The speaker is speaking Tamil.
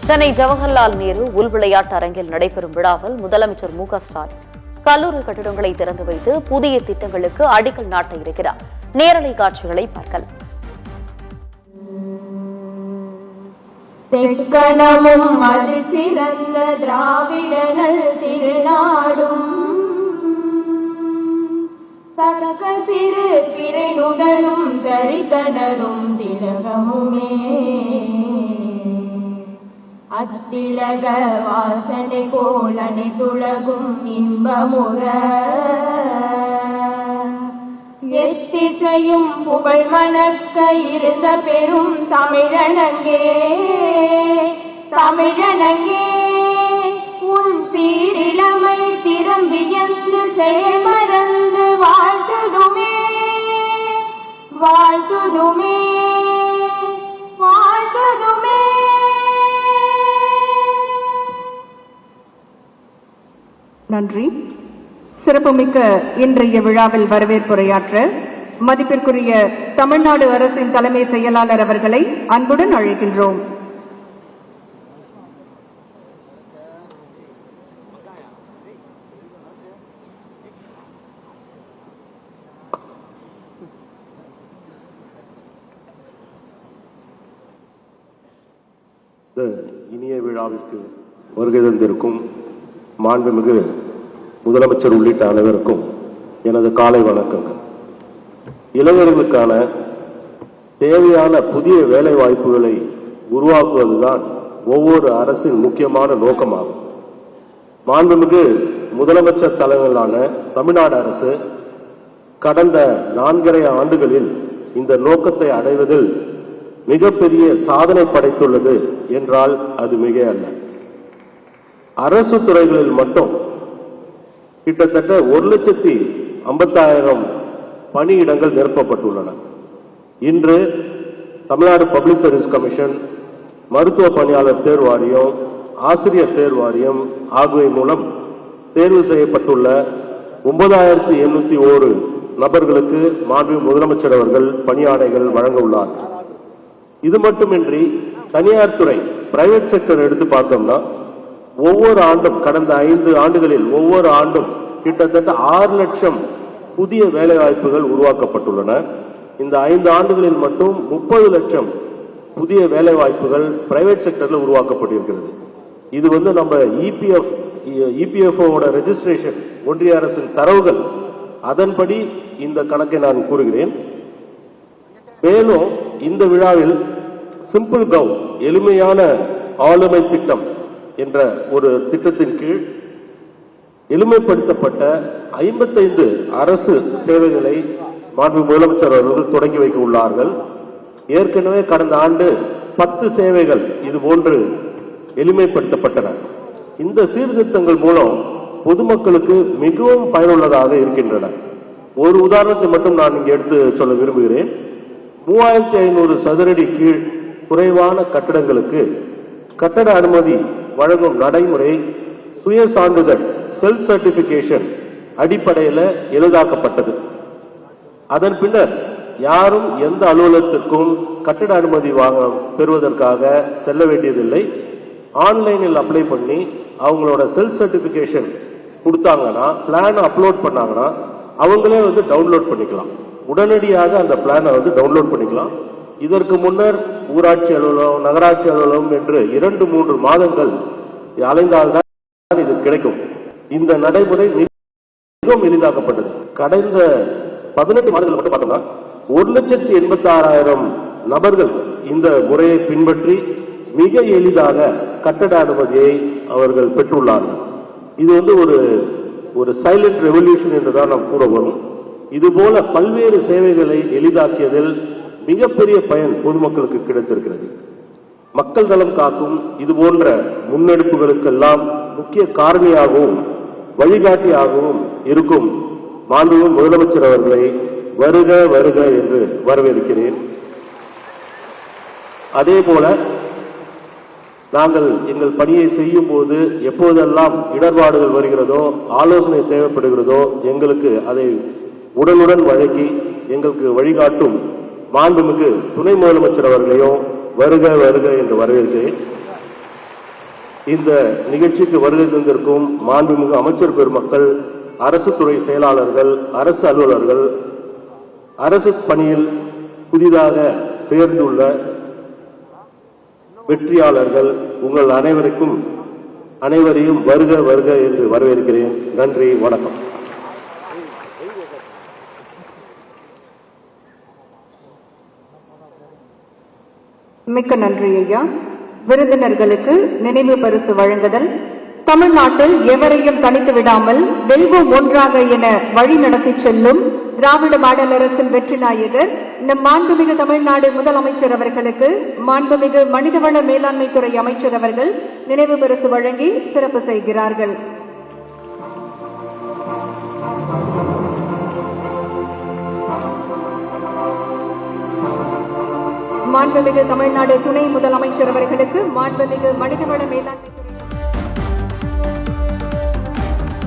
சென்னை ஜவஹர்லால் நேரு உள் விளையாட்டு அரங்கில் நடைபெறும் விழாவில் முதலமைச்சர் மு.க.ஸ்டாலின் கல்லூரி கட்டிடங்களை திறந்து வைத்து புதிய திட்டங்களுக்கு அடிக்கல் நாட்ட இருக்கிறார். நேரலை காட்சிகளை பார்க்கலாம். தெக்கணமும் அதில் சிறந்த திராவிடனல் திருநாடும் தக்க சிறு பிறை நுதலும் தரித்தனரும் திலகமுமே அத்திலக வாசனை போலனை துலகும் இன்பமுற எத்திசையும் புகழ் மணக்க இருந்த பெரும் தமிழனங்கே தமிழனங்கே உன் சீரிழமை திறம்பியந்து செயல்மறந்து வாழ்த்துதுமே வாழ்த்துதுமே வாழ்த்துதுமே. நன்றி. சிறப்புமிக்க இன்றைய விழாவில் வரவேற்புரையாற்ற மதிப்பிற்குரிய தமிழ்நாடு அரசின் தலைமை செயலாளர் அவர்களை அன்புடன் அழைக்கின்றோம். இனிய விழாவிற்கு வருகை தந்திருக்கும் மாண்புமிகு முதலமைச்சர் உள்ளிட்ட அனைவருக்கும் எனது காலை வணக்கங்கள். இளைஞர்களுக்கான தேவையான புதிய வேலை வாய்ப்புகளை உருவாக்குவதுதான் ஒவ்வொரு அரசின் முக்கியமான நோக்கமாகும். மாண்புமிகு முதலமைச்சர் தலைமையிலான தமிழ்நாடு அரசு கடந்த 4.5 ஆண்டுகளில் இந்த நோக்கத்தை அடைவதில் மிகப்பெரிய சாதனை படைத்துள்ளது என்றால் அது மிக அல்ல. அரசு துறைகளில் மட்டும் கிட்டத்தட்ட 1,50,000 பணியிடங்கள் நிரப்பப்பட்டுள்ளன. இன்று தமிழ்நாடு பப்ளிக் சர்வீஸ் கமிஷன், மருத்துவ பணியாளர் தேர்வு வாரியம், ஆசிரியர் தேர்வு வாரியம் ஆகியவை மூலம் தேர்வு செய்யப்பட்டுள்ள 9,801 நபர்களுக்கு மாண்புமிகு முதலமைச்சர் அவர்கள் பணியாணைகள் வழங்க உள்ளார். இது மட்டுமின்றி தனியார் துறை பிரைவேட் செக்டர் எடுத்து பார்த்தோம்னா ஒவ்வொரு ஆண்டும் கடந்த 5 ஆண்டுகளில் ஒவ்வொரு ஆண்டும் கிட்டத்தட்ட 6 லட்சம் புதிய வேலை வாய்ப்புகள் உருவாக்கப்பட்டுள்ளன. இந்த 5 ஆண்டுகளில் மட்டும் 30 லட்சம் புதிய வேலை வாய்ப்புகள் பிரைவேட் செக்டர்ல உருவாக்கப்பட்டிருக்கிறது. இது நம்ம இபிஎஃப்ஓட ரெஜிஸ்ட்ரேஷன் ஒன்றிய அரசின் தரவுகள், அதன்படி இந்த கணக்கை நான் கூறுகிறேன். மேலும் இந்த விழாவில் சிம்பிள் கவ் எளிமையான ஆளுமை திட்டம் என்ற ஒரு திட்டத்தின் கீழ் எளிமைப்படுத்தப்பட்ட 55 அரசு சேவைகளை மாண்பு முதலமைச்சர் அவர்கள் தொடங்கி வைக்க உள்ளார்கள். ஏற்கனவே கடந்த ஆண்டு 10 சேவைகள் இது போன்று எளிமைப்படுத்தப்பட்டன. இந்த சீர்திருத்தங்கள் மூலம் பொதுமக்களுக்கு மிகவும் பயனுள்ளதாக இருக்கின்றன. ஒரு உதாரணத்தை மட்டும் நான் இங்கே எடுத்து சொல்ல விரும்புகிறேன். 3500 சதுரடி கீழ் குறைவான கட்டடங்களுக்கு கட்டட அனுமதி வழங்கும் நடைமுறை சுய சான்றிதழ் செல்ஃப் சர்டிபிகேஷன் அடிப்படையில் எளிதாக்கப்பட்டது. அதன் பின்னர் யாரும் எந்த அலுவலகத்திற்கும் கட்டட அனுமதி பெறுவதற்காக செல்ல வேண்டியதில்லை. ஆன்லைனில் அப்ளை பண்ணி அவங்களோட செல்ஃப் சர்டிபிகேஷன் கொடுத்தாங்கன்னா, பிளான் அப்லோட் பண்ணாங்கன்னா அவங்களே டவுன்லோட் பண்ணிக்கலாம். உடனடியாக அந்த பிளானை டவுன்லோட் பண்ணிக்கலாம். இதற்கு முன்னர் ஊராட்சி அலுவலகம், நகராட்சி அலுவலகம் என்று 2-3 மாதங்கள் அலைந்தால்தான் இது கிடைக்கும். இந்த நடைமுறை மிகவும் எளிதாக்கப்பட்டது. கடந்த 18 மாதங்கள் மட்டும் பார்த்தோம்னா 1,86,000 நபர்கள் இந்த முறையை பின்பற்றி மிக எளிதாக கட்டட அனுமதியை அவர்கள் பெற்றுள்ளார்கள். இது ஒரு சைலண்ட் ரெவல்யூஷன் என்றுதான் நாம் கூற வரும். இதுபோல பல்வேறு சேவைகளை எளிதாக்கியதில் மிகப்பெரிய பயன் பொதுமக்களுக்கு கிடைத்திருக்கிறது. மக்கள் நலம் காக்கும் இது போன்ற முன்னெடுப்புகளுக்கெல்லாம் முக்கிய காரணியாகவும் வழிகாட்டியாகவும் இருக்கும் மாண்புமிகு முதலமைச்சர் அவர்களை வருக வருக என்று வரவேற்கிறேன். அதே போல நாங்கள் எங்கள் பணியை செய்யும் போது எப்போதெல்லாம் இடர்பாடுகள் வருகிறதோ, ஆலோசனை தேவைப்படுகிறதோ, எங்களுக்கு அதை உடனுடன் வழங்கி எங்களுக்கு வழிகாட்டும் மாண்புமிகு துணை முதலமைச்சர் அவர்களையும் வருக வருக என்று வரவேற்கிறேன். இந்த நிகழ்ச்சிக்கு வருகை தந்திருக்கும் மாண்புமிகு அமைச்சர் பெருமக்கள், அரசு துறை செயலாளர்கள், அரசு அலுவலர்கள், அரசு பணியில் புதிதாக சேர்ந்துள்ள வெற்றியாளர்கள், உங்கள் அனைவரையும் வருக வருக என்று வரவேற்கிறேன். நன்றி, வணக்கம். மிக்க நன்றி ஐயா. விருந்தினர்களுக்கு நினைவு பரிசு வழங்குதல். தமிழ்நாட்டில் எவரையும் தனித்து விடாமல் வெல்வோம் ஒன்றாக என வழி நடத்தி செல்லும் திராவிட மாடல் அரசின் வெற்றி நாயகர் நம் மாண்புமிகு தமிழ்நாடு முதலமைச்சர் அவர்களுக்கு மாண்புமிகு மனிதவள மேலாண்மை துறை அமைச்சர் அவர்கள் நினைவு பரிசு வழங்கி சிறப்பு செய்கிறார்கள். மாண்புமிகு தமிழ்நாடு துணை முதலமைச்சர் அவர்களுக்கு மாண்புமிகு மனிதவள மேலாண்மை